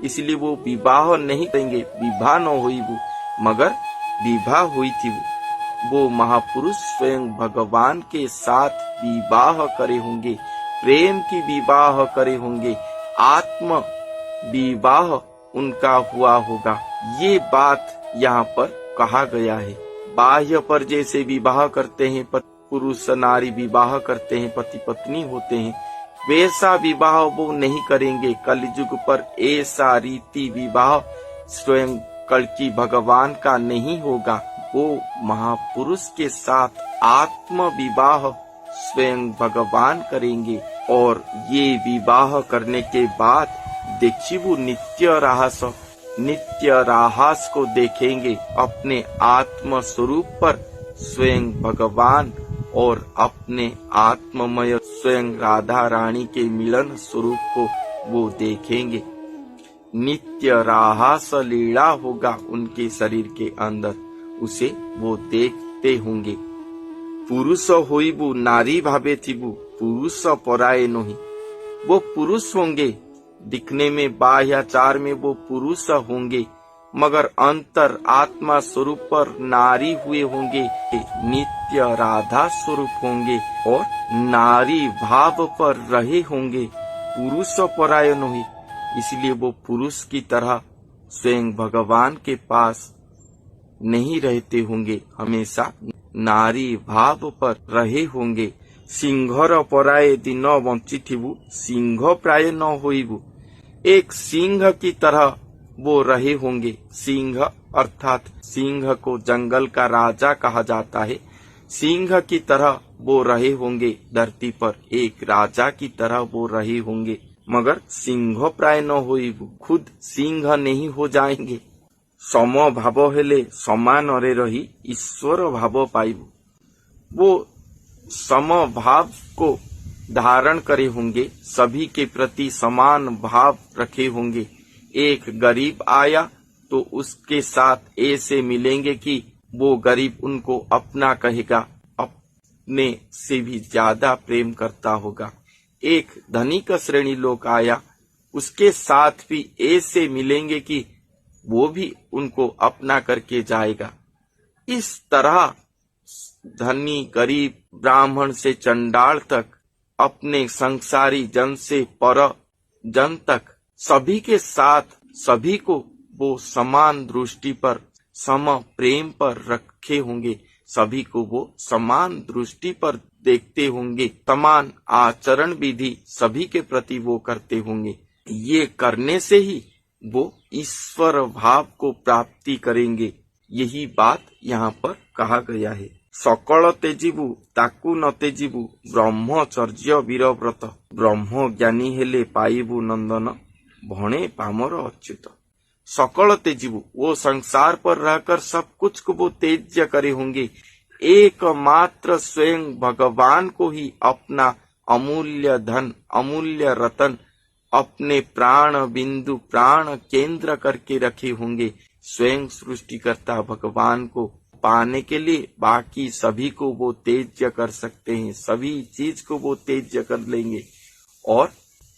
इसलिए वो विवाह नहीं करेंगे। विवाह न हुई वो, मगर विवाह हुई थी वो महापुरुष स्वयं भगवान के साथ विवाह करे होंगे, प्रेम की विवाह करे होंगे, आत्म विवाह उनका हुआ होगा। ये बात यहाँ पर कहा गया है। बाह्य पर जैसे विवाह करते हैं, पुरुष नारी विवाह करते हैं, पति पत्नी होते हैं, वैसा विवाह वो नहीं करेंगे। कलयुग पर ऐसा रीति विवाह स्वयं कल्कि भगवान का नहीं होगा। वो महापुरुष के साथ आत्म विवाह स्वयं भगवान करेंगे। और ये विवाह करने के बाद देखिए वो नित्य राहस को देखेंगे अपने आत्म स्वरूप पर स्वयं भगवान और अपने आत्ममय स्वयं राधा रानी के मिलन स्वरूप को वो देखेंगे। नित्य राहस लीला होगा उनके शरीर के अंदर, उसे वो देखते होंगे। पुरुष होइबु नारी भावे थिबु, पुरुष पराये नहीं। वो पुरुष होंगे, दिखने में बाह्याचार में वो पुरुष होंगे, मगर अंतर आत्मा स्वरूप पर नारी हुए होंगे, नित्य राधा स्वरूप होंगे और नारी भाव पर रहे होंगे। पुरुष पराय नहीं, इसलिए वो पुरुष की तरह स्वयं भगवान के पास नहीं रहते होंगे, हमेशा नारी भाव पर रहे होंगे। सिंहर पराये दिन बंचिथिबु, सिंह प्राय न होइबु। एक सिंह की तरह वो रहे होंगे। सिंह अर्थात सिंह को जंगल का राजा कहा जाता है। सिंह की तरह वो रहे होंगे, धरती पर एक राजा की तरह वो रहे होंगे, मगर सिंह प्राय न होइबु, खुद सिंह नहीं हो जाएंगे। सम भाव हेले समान रे रही ईश्वर भाव पाइबु। वो सम भाव को धारण करे होंगे, सभी के प्रति समान भाव रखे होंगे। एक गरीब आया तो उसके साथ ऐसे मिलेंगे कि वो गरीब उनको अपना कहेगा, अपने से भी ज्यादा प्रेम करता होगा। एक धनिक श्रेणी लोग आया, उसके साथ भी ऐसे मिलेंगे कि वो भी उनको अपना करके जाएगा। इस तरह धनी गरीब ब्राह्मण से चंडाल तक, अपने संसारी जन से पर जन तक, सभी के साथ सभी को वो समान दृष्टि पर, सम प्रेम पर रखे होंगे। सभी को वो समान दृष्टि पर देखते होंगे, समान आचरण विधि सभी के प्रति वो करते होंगे। ये करने से ही वो ईश्वर भाव को प्राप्ति करेंगे। यही बात यहाँ पर कहा गया है। सकल तेजिबु ताकू न तेजिबु, ब्रह्मचर्य वीरव्रत। ब्रह्म ज्ञानी हेले पाइबु नंदन, भणे पामर अच्युत। सकल तेजिबु, वो संसार पर रहकर सब कुछ को वो तेज्य करे होंगे। एकमात्र स्वयं भगवान को ही अपना अमूल्य धन, अमूल्य रतन, अपने प्राण बिंदु, प्राण केंद्र करके रखे होंगे। स्वयं सृष्टिकर्ता भगवान को पाने के लिए बाकी सभी को वो तेज्य कर सकते हैं, सभी चीज को वो तेज्य कर लेंगे। और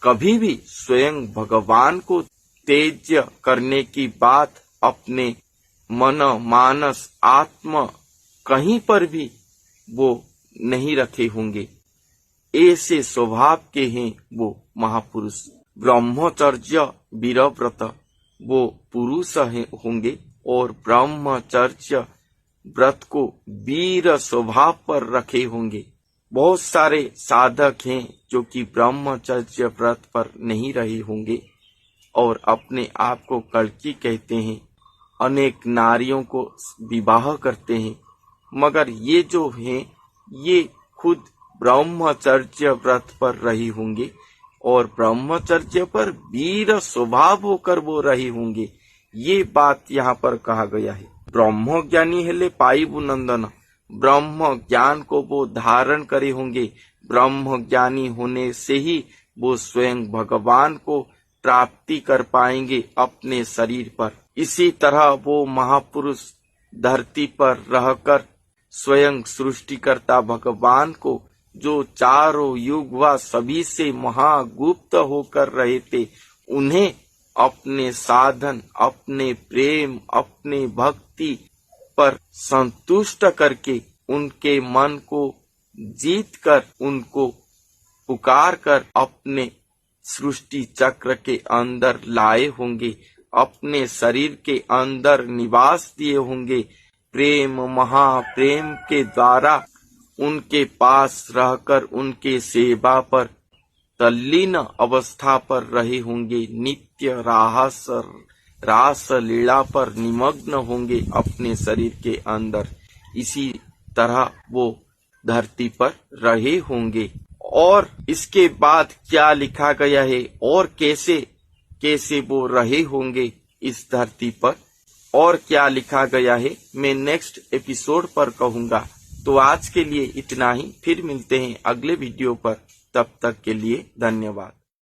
कभी भी स्वयं भगवान को तेज्य करने की बात अपने मन, मानस, आत्म कहीं पर भी वो नहीं रखे होंगे। ऐसे स्वभाव के हैं वो महापुरुष। ब्रह्मचर्य वीरव्रत, वो पुरुष होंगे और ब्रह्मचर्य व्रत को वीर स्वभाव पर रखे होंगे। बहुत सारे साधक हैं जो कि ब्रह्मचर्य व्रत पर नहीं रहे होंगे और अपने आप को कल्कि कहते हैं, अनेक नारियों को विवाह करते हैं, मगर ये जो हैं ये खुद ब्रह्मचर्य व्रत पर रहे होंगे और ब्रह्मचर्य पर वीर स्वभाव होकर वो रहे होंगे। ये बात यहाँ पर कहा गया है। ब्रह्म ज्ञानी हेले पाइबु नंदन, ब्रह्म ज्ञान को वो धारण करे होंगे। ब्रह्म ज्ञानी होने से ही वो स्वयं भगवान को प्राप्ति कर पाएंगे अपने शरीर पर। इसी तरह वो महापुरुष धरती पर रहकर स्वयं सृष्टिकर्ता भगवान को, जो चारों युग व सभी से महागुप्त होकर रहे थे, उन्हें अपने साधन, अपने प्रेम, अपने भक्ति पर संतुष्ट करके उनके मन को जीत कर उनको पुकार कर अपने सृष्टि चक्र के अंदर लाए होंगे, अपने शरीर के अंदर निवास दिए होंगे। प्रेम महाप्रेम के द्वारा उनके पास रहकर उनके सेवा पर तल्लीन अवस्था पर रहे होंगे, नित्य रास लीला पर निमग्न होंगे अपने शरीर के अंदर। इसी तरह वो धरती पर रहे होंगे। और इसके बाद क्या लिखा गया है और कैसे कैसे वो रहे होंगे इस धरती पर और क्या लिखा गया है, मैं नेक्स्ट एपिसोड पर कहूँगा। तो आज के लिए इतना ही, फिर मिलते हैं अगले वीडियो पर। तब तक के लिए धन्यवाद।